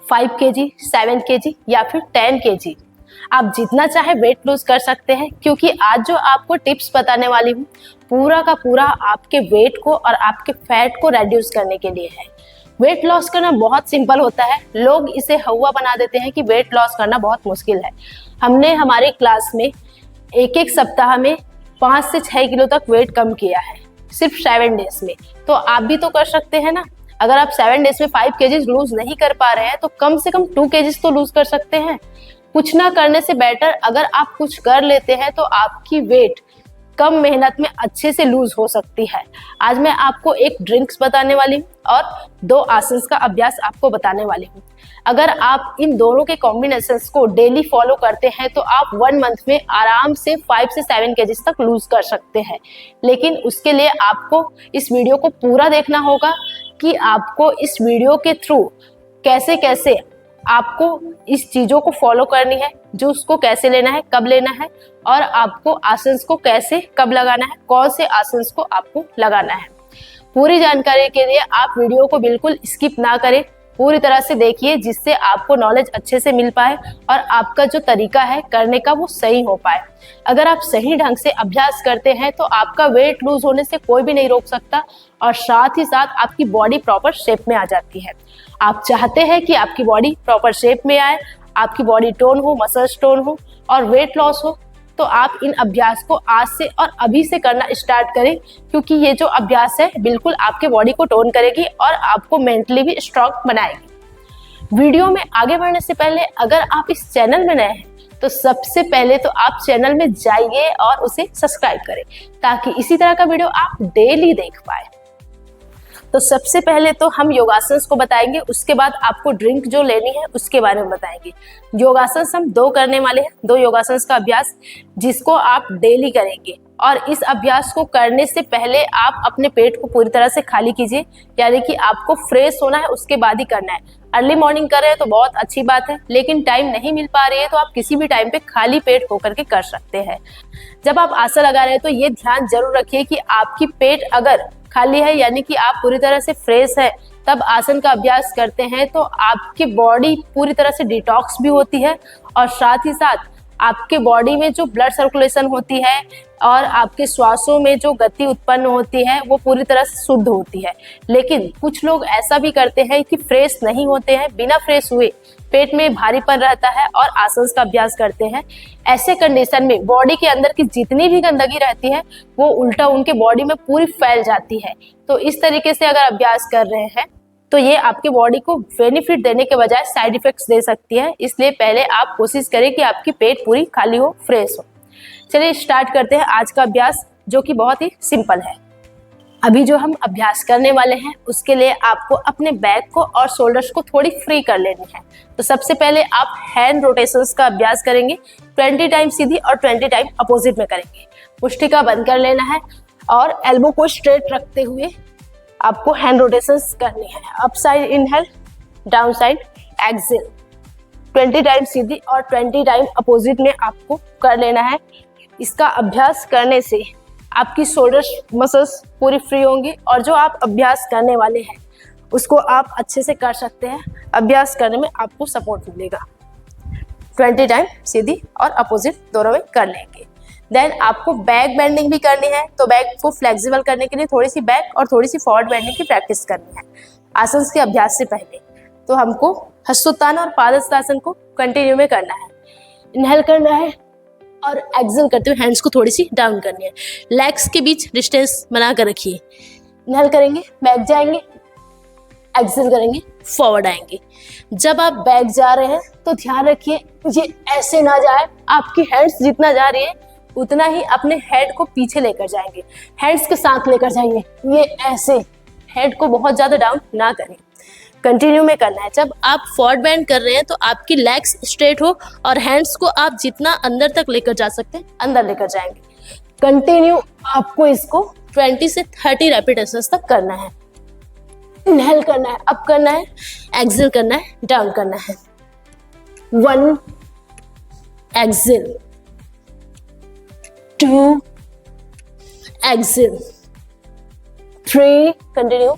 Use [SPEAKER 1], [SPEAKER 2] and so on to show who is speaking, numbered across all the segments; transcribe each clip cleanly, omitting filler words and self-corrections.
[SPEAKER 1] 5 kg, 7 kg या फिर 10 kg। आप जितना चाहे वेट लूज कर सकते हैं, क्योंकि आज जो आपको टिप्स बताने वाली हूँ पूरा का पूरा आपके वेट को और आपके फैट को रिड्यूस करने के लिए है। वेट लॉस करना बहुत सिंपल होता है, लोग इसे हवा बना देते हैं कि वेट लॉस करना बहुत मुश्किल है। हमने हमारे क्लास में एक सप्ताह में 5 से 6 किलो तक वेट कम किया है, सिर्फ 7 डेज में। तो आप भी तो कर सकते हैं ना। अगर आप 7 डेज में 5 kg लूज नहीं कर पा रहे हैं तो कम से कम 2 kg तो लूज कर सकते हैं। कुछ ना करने से बेटर अगर आप कुछ कर लेते हैं तो आपकी वेट कम मेहनत में अच्छे से लूज हो सकती है। आज मैं आपको एक ड्रिंक्स बताने वाली हूँ और 2 आसन्स का अभ्यास आपको बताने वाली हूँ। अगर आप इन दोनों के कॉम्बिनेशंस को डेली फॉलो करते हैं तो आप 1 मंथ में आराम से 5 से 7 kg तक लूज कर सकते हैं। लेकिन उसके लिए आपको इस वीडियो को पूरा देखना होगा कि आपको इस वीडियो के थ्रू कैसे कैसे आपको इस चीजों को फॉलो करनी है, जूस को कैसे लेना है, कब लेना है, और आपको आसन्स को कैसे कब लगाना है, कौन से आसन्स को आपको लगाना है। पूरी जानकारी के लिए आप वीडियो को बिल्कुल स्किप ना करें, पूरी तरह से देखिए, जिससे आपको नॉलेज अच्छे से मिल पाए और आपका जो तरीका है करने का वो सही हो पाए। अगर आप सही ढंग से अभ्यास करते हैं तो आपका वेट लूज होने से कोई भी नहीं रोक सकता और साथ ही साथ आपकी बॉडी प्रॉपर शेप में आ जाती है। आप चाहते हैं कि आपकी बॉडी प्रॉपर शेप में आए, आपकी बॉडी टोन हो, मसल्स टोन हो और वेट लॉस हो, तो आप इन अभ्यास को आज से और अभी से करना स्टार्ट करें, क्योंकि ये जो अभ्यास है बिल्कुल आपके बॉडी को टोन करेगी और आपको मेंटली भी स्ट्रॉन्ग बनाएगी। वीडियो में आगे बढ़ने से पहले अगर आप इस चैनल में नए हैं तो सबसे पहले तो आप चैनल में जाइए और उसे सब्सक्राइब करें, ताकि इसी तरह का वीडियो आप डेली देख पाए। तो सबसे पहले तो हम योगासन्स को बताएंगे, उसके बाद आपको ड्रिंक जो लेनी है उसके बारे में बताएंगे। योगासन्स हम 2 करने वाले हैं, 2 योगासन्स का अभ्यास जिसको आप डेली करेंगे। और इस अभ्यास को करने से पहले आप अपने पेट को पूरी तरह से खाली कीजिए, यानी कि आपको फ्रेश होना है, उसके बाद ही करना है। अर्ली मॉर्निंग कर रहे हैं तो बहुत अच्छी बात है, लेकिन टाइम नहीं मिल पा रही है तो आप किसी भी टाइम पे खाली पेट होकर के कर सकते हैं। जब आप आसन लगा रहे हैं तो ये ध्यान जरूर रखिए कि आपकी पेट अगर खाली है, यानी कि आप पूरी तरह से फ्रेश है, तब आसन का अभ्यास करते हैं तो आपकी बॉडी पूरी तरह से डिटॉक्स भी होती है और साथ ही साथ आपके बॉडी में जो ब्लड सर्कुलेशन होती है और आपके श्वासों में जो गति उत्पन्न होती है वो पूरी तरह से शुद्ध होती है। लेकिन कुछ लोग ऐसा भी करते हैं कि फ्रेश नहीं होते हैं, बिना फ्रेश हुए पेट में भारीपन रहता है और आसन का अभ्यास करते हैं। ऐसे कंडीशन में बॉडी के अंदर की जितनी भी गंदगी रहती है वो उल्टा उनके बॉडी में पूरी फैल जाती है। तो इस तरीके से अगर अभ्यास कर रहे हैं तो ये आपके बॉडी को बेनिफिट देने के बजाय साइड इफेक्ट्स दे सकती है। इसलिए पहले आप कोशिश करें कि आपकी पेट पूरी खाली हो, फ्रेश हो। चलिए स्टार्ट करते हैं आज का अभ्यास, जो कि बहुत ही सिंपल है। अभी जो हम अभ्यास करने वाले हैं उसके लिए आपको अपने बैक को और शोल्डर्स को थोड़ी फ्री कर लेनी है। तो सबसे पहले आप हैंड रोटेशंस का अभ्यास करेंगे, 20 टाइम सीधी और 20 टाइम अपोजिट में करेंगे। मुष्टिका बंद कर लेना है और एल्बो को स्ट्रेट रखते हुए आपको हैंड रोटेशंस करनी है। Up side inhale, down side exhale, 20 time सीधी और 20 टाइम अपोजिट में आपको कर लेना है। इसका अभ्यास करने से आपकी शोल्डर मसल्स पूरी फ्री होंगी और जो आप अभ्यास करने वाले हैं उसको आप अच्छे से कर सकते हैं। अभ्यास करने में आपको सपोर्ट मिलेगा। 20 टाइम सीधी और अपोजिट दोनों में कर लेंगे। देन आपको बैक बेंडिंग भी करनी है, तो बैक को फ्लेक्सिबल करने के लिए थोड़ी सी बैक और थोड़ी सी फॉरवर्ड बेंडिंग की प्रैक्टिस करनी है आसन के अभ्यास से पहले। तो हमको हस्तोत्तान और पादहस्तासन को कंटिन्यू में करना है। इनहेल करना है और एक्सेल करते हुए हैंड्स को थोड़ी सी डाउन करनी है। लेग्स के बीच डिस्टेंस बना कर रखिए। इनहेल करेंगे, बैक जाएंगे, एक्सेल करेंगे, फॉरवर्ड आएंगे। जब आप बैक जा रहे हैं तो ध्यान रखिए ये ऐसे ना जाए, आपकी हैंड्स जितना जा रही है उतना ही अपने हेड को पीछे लेकर जाएंगे, हैंड्स के साथ लेकर जाएंगे। ये ऐसे हेड को बहुत ज्यादा डाउन ना करें, कंटिन्यू में करना है। जब आप फॉरवर्ड बेंड कर रहे हैं तो आपकी लेग्स स्ट्रेट हो और हैंड्स को आप जितना अंदर तक लेकर जा सकते हैं अंदर लेकर जाएंगे। कंटिन्यू आपको इसको 20 से 30 रेपिटेशंस तक करना है। इनहेल करना है, अप करना है, एक्सेल करना है, डाउन करना है। 1 एक्सेल, 2 एक्सेल, 3 कंटिन्यू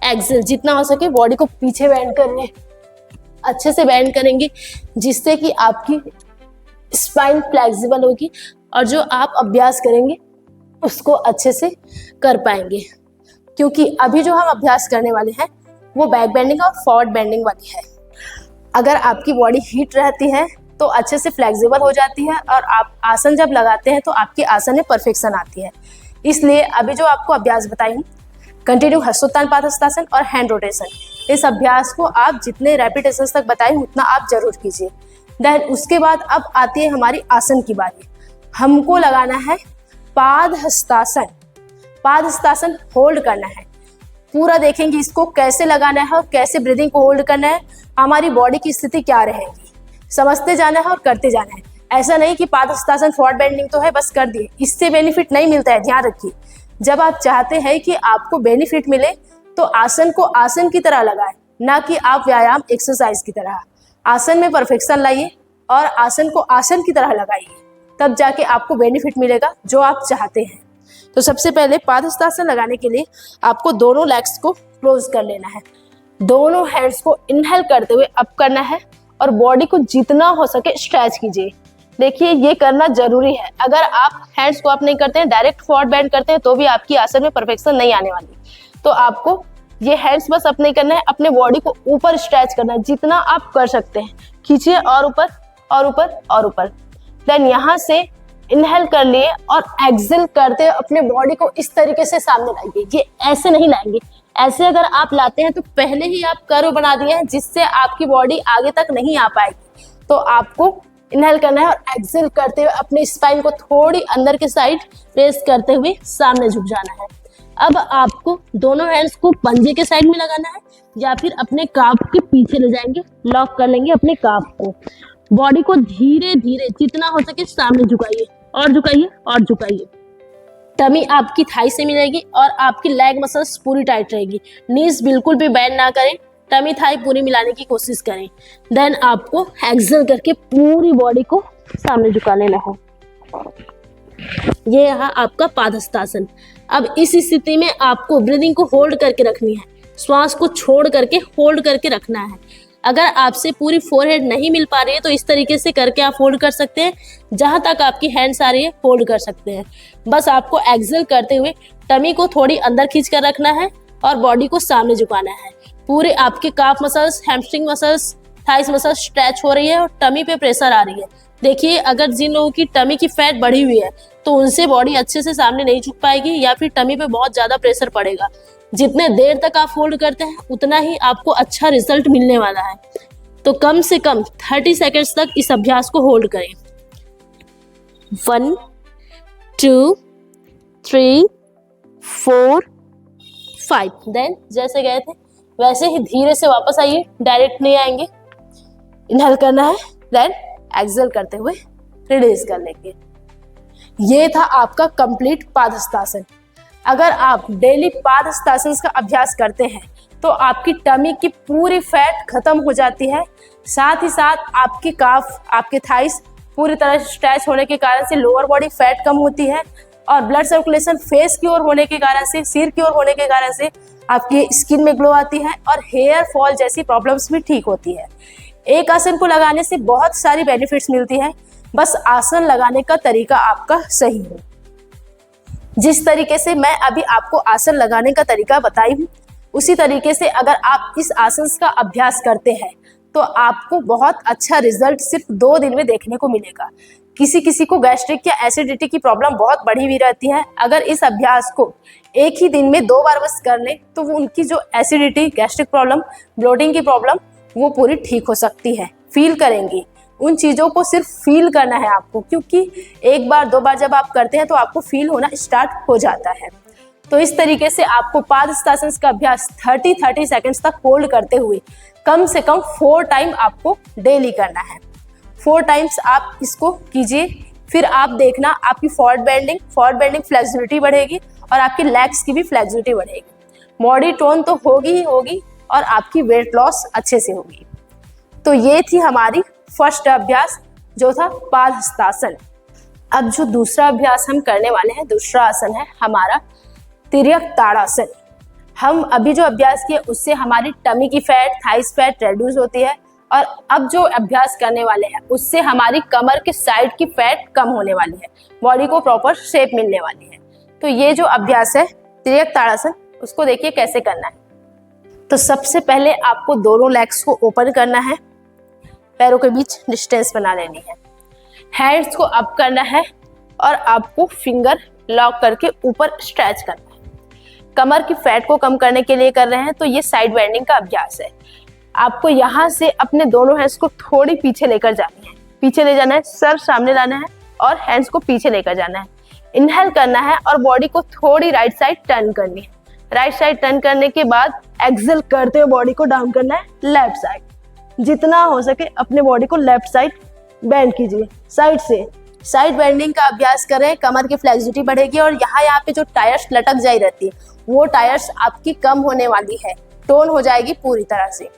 [SPEAKER 1] एक्सेल। जितना हो सके बॉडी को पीछे बेंड करने, अच्छे से बेंड करेंगे, जिससे कि आपकी स्पाइन फ्लेक्सिबल होगी और जो आप अभ्यास करेंगे उसको अच्छे से कर पाएंगे। क्योंकि अभी जो हम अभ्यास करने वाले हैं वो बैक बेंडिंग और फॉरवर्ड बेंडिंग वाली है। अगर आपकी बॉडी हीट रहती है तो अच्छे से फ्लेक्सिबल हो जाती है और आप आसन जब लगाते हैं तो आपकी आसन में परफेक्शन आती है। इसलिए अभी जो आपको अभ्यास बताई हूँ, कंटिन्यू हस्तोत्तान पादहस्तासन और हैंड रोटेशन, इस अभ्यास को आप जितने रेपिटेशंस तक बताए उतना आप जरूर कीजिए। देन उसके बाद अब आती है हमारी आसन की बारी। हमको लगाना है पादहस्तासन। पादहस्तासन होल्ड करना है, पूरा देखेंगे इसको कैसे लगाना है और कैसे ब्रीदिंग को होल्ड करना है, हमारी बॉडी की स्थिति क्या रहेगी, समझते जाना है और करते जाना है। ऐसा नहीं कि पादहस्तासन फॉरवर्ड बेंडिंग तो है बस कर दिए, इससे बेनिफिट नहीं मिलता है, ध्यान रखिए। जब आप चाहते हैं कि आपको बेनिफिट मिले तो आसन को आसन की तरह लगाएं, ना कि आप व्यायाम एक्सरसाइज की तरह। आसन में परफेक्शन लाइए और आसन को आसन की तरह लगाइए, तब जाके आपको बेनिफिट मिलेगा जो आप चाहते हैं। तो सबसे पहले पादहस्तासन लगाने के लिए आपको दोनों लेग्स को क्लोज कर लेना है, दोनों हैंड्स को इनहेल करते हुए अप करना है और बॉडी को जितना हो सके स्ट्रेच कीजिए। देखिए ये करना जरूरी है, अगर आप हैंड्स को अप नहीं करते हैं, डायरेक्ट फॉरवर्ड बेंड करते हैं तो भी आपकी आसन में परफेक्शन नहीं आने वाली। तो आपको ये हैंड्स बस अप नहीं करना है, अपने बॉडी को ऊपर स्ट्रेच करना है, जितना आप कर सकते हैं खींचिए और ऊपर और ऊपर और ऊपर। देन यहाँ से इनहेल कर लिए और एक्सेल करते हुए अपने बॉडी को इस तरीके से सामने लाइए। ये ऐसे नहीं लाएंगे, ऐसे अगर आप लाते हैं तो पहले ही आप कर्व बना दिए हैं, जिससे आपकी बॉडी आगे तक नहीं आ पाएगी। तो आपको इनहेल करना है और एक्सेल करते हुए अपने स्पाइन को थोड़ी अंदर के साइड प्रेस करते हुए सामने झुक जाना है। अब आपको दोनों हैंड्स को पंजे के साइड में लगाना है या फिर अपने काफ के पीछे ले जाएंगे, लॉक कर लेंगे अपने काफ को। बॉडी को धीरे धीरे जितना हो सके सामने झुकाइए और झुकाइए और झुकाइए। टमी आपकी थाई से मिलेगी और आपकी लेग मसल्स पूरी टाइट रहेगी। नीज बिल्कुल भी बेंड ना करें, टमी थाई पूरी मिलाने की कोशिश करें। देन आपको एक्सेल करके पूरी बॉडी को सामने झुका लेना है। ये रहा आपका पादहस्तासन। अब इस स्थिति में आपको ब्रीदिंग को होल्ड करके रखनी है, श्वास को छोड़ करके होल्ड करके रखना है। अगर आपसे पूरी फोरहेड नहीं मिल पा रही है तो इस तरीके से करके आप होल्ड कर सकते हैं, जहां तक आपकी हैंड्स आ रही है होल्ड कर सकते हैं। बस आपको एक्सेल करते हुए टमी को थोड़ी अंदर खींच कर रखना है और बॉडी को सामने झुकाना है। पूरे आपके काफ muscles, hamstring muscles, thighs muscles stretch हो रही है और टमी पे प्रेशर आ रही है। देखिए अगर जिन लोगों की टमी की फैट बढ़ी हुई है तो उनसे बॉडी अच्छे से सामने नहीं झुक पाएगी या फिर टमी पे बहुत ज्यादा प्रेशर पड़ेगा। जितने देर तक आप होल्ड करते हैं उतना ही आपको अच्छा रिजल्ट मिलने वाला है। तो कम से कम 30 सेकेंड्स तक इस अभ्यास को होल्ड करें। 1 2 3 4 5। देन जैसे गए थे वैसे ही धीरे से वापस आइए, डायरेक्ट नहीं आएंगे। इनहेल करना है, देन एक्सेल करते हुए रिलीज कर लेंगे। ये था आपका कंप्लीट पादहस्तासन। अगर आप डेली पादहस्तासन का अभ्यास करते हैं तो आपकी टमी की पूरी फैट खत्म हो जाती है, साथ ही साथ आपकी काफ, आपके थाइस पूरी तरह से स्ट्रेच होने के कारण से लोअर बॉडी फैट कम होती है और ब्लड सर्कुलेशन फेस की ओर होने के कारण से, सिर की ओर होने के कारण से आपकी स्किन में ग्लो आती है और हेयर फॉल जैसी प्रॉब्लम्स भी ठीक होती है। एक आसन को लगाने से बहुत सारी बेनिफिट्स मिलती है, बस आसन लगाने का तरीका आपका सही हो। जिस तरीके से मैं अभी आपको आसन लगाने का तरीका बताई हूँ, उसी तरीके से अगर आप इस आसन का अभ्यास करते हैं तो आपको बहुत अच्छा रिजल्ट सिर्फ 2 दिन में देखने को मिलेगा। किसी किसी को गैस्ट्रिक या एसिडिटी की प्रॉब्लम बहुत बढ़ी हुई रहती है, अगर इस अभ्यास को एक ही दिन में 2 बार बस कर ले तो वो उनकी जो एसिडिटी, गैस्ट्रिक प्रॉब्लम, ब्लोटिंग की प्रॉब्लम वो पूरी ठीक हो सकती है। फील करेंगे, उन चीज़ों को सिर्फ फील करना है आपको, क्योंकि 1 बार 2 बार जब आप करते हैं तो आपको फील होना स्टार्ट हो जाता है। तो इस तरीके से आपको पादहस्तासन का अभ्यास 30 सेकंड्स तक होल्ड करते हुए कम से कम 4 टाइम आपको डेली करना है। 4 टाइम्स आप इसको कीजिए, फिर आप देखना आपकी फॉरवर्ड बेंडिंग फ्लेक्सिबिलिटी बढ़ेगी और आपकी लेग्स की भी फ्लेक्सिबिलिटी बढ़ेगी। बॉडी टोन तो होगी ही होगी और आपकी वेट लॉस अच्छे से होगी। तो ये थी हमारी फर्स्ट अभ्यास जो था पादहस्तासन। अब जो दूसरा अभ्यास हम करने वाले हैं, दूसरा आसन है हमारा तिर्यक ताड़ासन। हम अभी जो अभ्यास किए उससे हमारी टमी की फैट, थाइस फैट रिड्यूस होती है और अब जो अभ्यास करने वाले हैं उससे हमारी कमर के साइड की फैट कम होने वाली है, बॉडी को प्रॉपर शेप मिलने वाली है। तो ये जो अभ्यास है तिर्यक ताड़ासन, उसको देखिए कैसे करना है। तो सबसे पहले आपको दोनों लेग्स को ओपन करना है, पैरों के बीच डिस्टेंस बना लेनी है, हैंड्स को अप करना है और आपको फिंगर लॉक करके ऊपर स्ट्रेच करना है। कमर की फैट को कम करने के लिए कर रहे हैं, तो ये साइड बेंडिंग का अभ्यास है। आपको यहाँ से अपने दोनों हैंड्स को थोड़ी पीछे लेकर जानी है, पीछे ले जाना है, सर सामने लाना है और हैंड्स को पीछे लेकर जाना है। इनहेल करना है और बॉडी को थोड़ी राइट साइड टर्न करनी है। राइट साइड टर्न करने के बाद एक्सेल करते हुए बॉडी को डाउन करना है लेफ्ट साइड। जितना हो सके अपने बॉडी को लेफ्ट साइड बेंड कीजिए, साइड से। साइड बेंडिंग का अभ्यास करें, कमर की फ्लेक्सिबिलिटी बढ़ेगी और यहाँ पे जो टायर्स लटक जाई रहती है वो टायर्स आपकी कम होने वाली है, टोन हो जाएगी पूरी तरह से।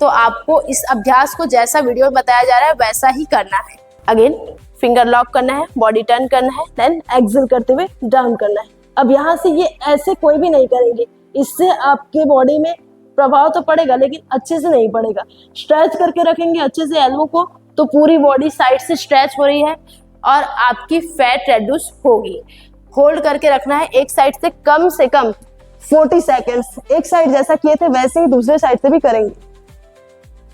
[SPEAKER 1] तो आपको इस अभ्यास को जैसा वीडियो में बताया जा रहा है वैसा ही करना है। अगेन फिंगर लॉक करना है, बॉडी टर्न करना है, देन एक्सेल करते हुए डाउन करना है। अब यहाँ से ये ऐसे कोई भी नहीं करेंगे, इससे आपके बॉडी में प्रभाव तो पड़ेगा लेकिन अच्छे से नहीं पड़ेगा। स्ट्रेच करके रखेंगे अच्छे से एल्बो को, तो पूरी बॉडी साइड से स्ट्रेच हो रही है और आपकी फैट रिड्यूस होगी। होल्ड करके रखना है एक साइड से कम 40 सेकेंड्स। एक साइड जैसा किए थे वैसे ही दूसरे साइड से भी करेंगे।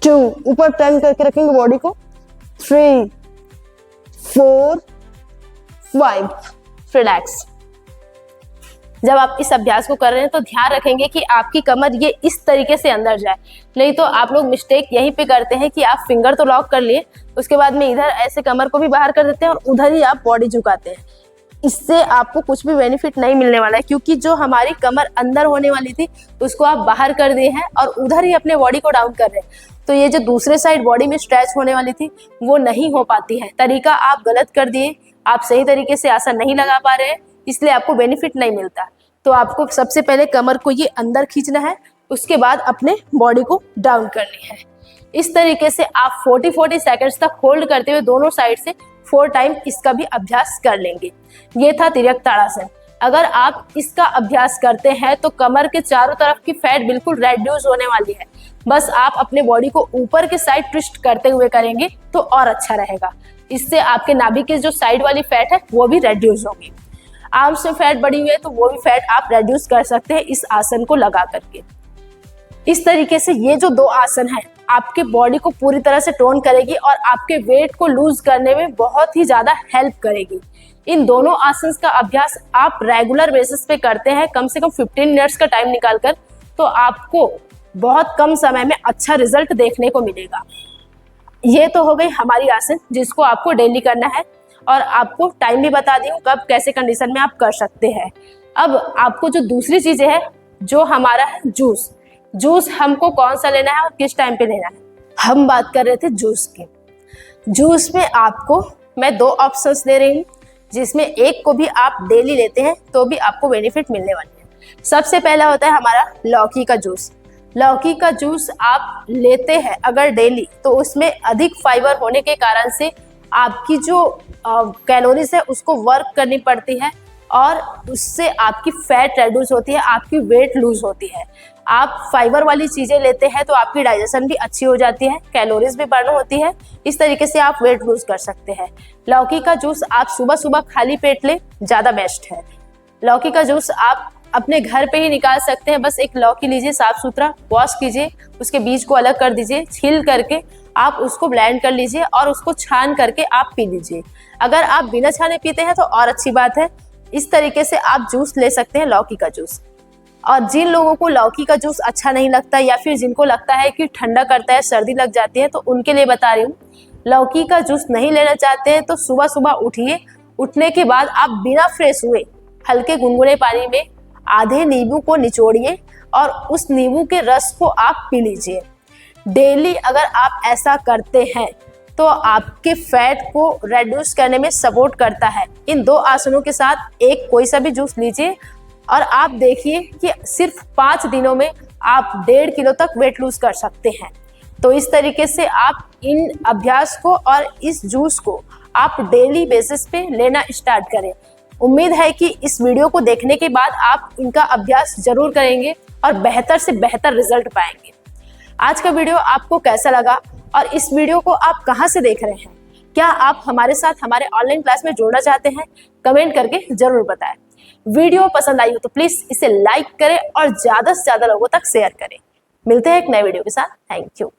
[SPEAKER 1] 2, ऊपर टर्न करके रखेंगे बॉडी को, 3, 4, 5, रिलैक्स। जब आप इस अभ्यास को कर रहे हैं तो ध्यान रखेंगे कि आपकी कमर ये इस तरीके से अंदर जाए, नहीं तो आप लोग मिस्टेक यहीं पे करते हैं कि आप फिंगर तो लॉक कर लिए, उसके बाद में इधर ऐसे कमर को भी बाहर कर देते हैं और उधर ही आप बॉडी झुकाते हैं। इससे आपको कुछ भी बेनिफिट नहीं मिलने वाला है, क्योंकि जो हमारी कमर अंदर होने वाली थी उसको आप बाहर कर दिए हैं और उधर ही अपने बॉडी को डाउन कर रहे हैं। तो ये जो दूसरे साइड बॉडी में स्ट्रेच होने वाली थी वो नहीं हो पाती है। तरीका आप गलत कर दिए, आप सही तरीके से आसन नहीं लगा पा रहे हैं, इसलिए आपको बेनिफिट नहीं मिलता। तो आपको सबसे पहले कमर को ये अंदर खींचना है, उसके बाद अपने बॉडी को डाउन करनी है। इस तरीके से आप 40 सेकंड्स तक होल्ड करते हुए दोनों साइड से 4 टाइम इसका भी अभ्यास कर लेंगे। ये था तिर्यक ताड़ासन। अगर आप इसका अभ्यास करते हैं तो कमर के चारों तरफ की फैट बिल्कुल रेड्यूस होने वाली है। बस आप अपने बॉडी को ऊपर के साइड ट्विस्ट करते हुए करेंगे तो और अच्छा रहेगा। इससे आपके नाभि की जो साइड वाली फैट है वो भी रेड्यूस होगी। आर्म्स में फैट बढ़ी हुई है तो वो भी फैट आप रेड्यूस कर सकते हैं इस आसन को लगा करके। इस तरीके से ये जो 2 आसन है आपके बॉडी को पूरी तरह से टोन करेगी और आपके वेट को लूज करने में बहुत ही ज्यादा हेल्प करेगी। इन दोनों आसन का अभ्यास आप रेगुलर बेसिस पे करते हैं, कम से कम 15 मिनट्स का टाइम निकालकर, तो आपको बहुत कम समय में अच्छा रिजल्ट देखने को मिलेगा। ये तो हो गई हमारी आसन जिसको आपको डेली करना है और आपको टाइम भी बता दी हूँ कब कैसे कंडीशन में आप कर सकते हैं। अब आपको जो दूसरी चीजें है, जो हमारा है जूस हमको कौन सा लेना है और किस टाइम पे लेना है। हम बात कर रहे थे जूस की। जूस में आपको मैं 2 ऑप्शंस दे रही हूँ, जिसमें एक को भी आप डेली लेते हैं तो भी आपको बेनिफिट मिलने वाली है। सबसे पहला होता है हमारा लौकी का जूस। लौकी का जूस आप लेते हैं अगर डेली, तो उसमें अधिक फाइबर होने के कारण से आपकी जो कैलोरीज है उसको वर्क करनी पड़ती है और उससे आपकी फैट रिड्यूस होती है, आपकी वेट लूज होती है। आप फाइबर वाली चीजें लेते हैं तो आपकी डाइजेशन भी अच्छी हो जाती है, कैलोरीज भी बर्न होती है। इस तरीके से आप वेट लूज कर सकते हैं। लौकी का जूस आप सुबह सुबह खाली पेट लें, ज्यादा बेस्ट है। लौकी का जूस आप अपने घर पे ही निकाल सकते हैं। बस एक लौकी लीजिए, साफ सुथरा वॉश कीजिए, उसके बीज को अलग कर दीजिए, छील करके आप उसको ब्लेंड कर लीजिए और उसको छान करके आप पी लीजिए। अगर आप बिना छाने पीते हैं तो और अच्छी बात है। इस तरीके से आप जूस ले सकते हैं लौकी का जूस। और जिन लोगों को लौकी का जूस अच्छा नहीं लगता या फिर जिनको लगता है कि ठंडा करता है, सर्दी लग जाती है, तो उनके लिए बता रही हूँ, लौकी का जूस नहीं लेना चाहते हैं तो सुबह सुबह उठिए, उठने के बाद आप बिना फ्रेश हुए हल्के गुनगुने पानी में आधे नींबू को निचोड़िए और उस नींबू के रस को आप पी लीजिए। डेली अगर आप ऐसा करते हैं तो आपके फैट को रिड्यूस करने में सपोर्ट करता है। इन 2 आसनों के साथ एक कोई सा भी जूस लीजिए और आप देखिए कि सिर्फ 5 दिनों में आप 1.5 किलो तक वेट लूज कर सकते हैं। तो इस तरीके से आप इन अभ्यास को और इस जूस को आप डेली बेसिस पे लेना स्टार्ट करें। उम्मीद है कि इस वीडियो को देखने के बाद आप इनका अभ्यास जरूर करेंगे और बेहतर से बेहतर रिजल्ट पाएंगे। आज का वीडियो आपको कैसा लगा और इस वीडियो को आप कहाँ से देख रहे हैं? क्या आप हमारे साथ हमारे ऑनलाइन क्लास में जुड़ना चाहते हैं? कमेंट करके जरूर बताएं। वीडियो पसंद आई हो तो प्लीज इसे लाइक करें और ज्यादा से ज्यादा लोगों तक शेयर करें। मिलते हैं एक नए वीडियो के साथ। Thank you.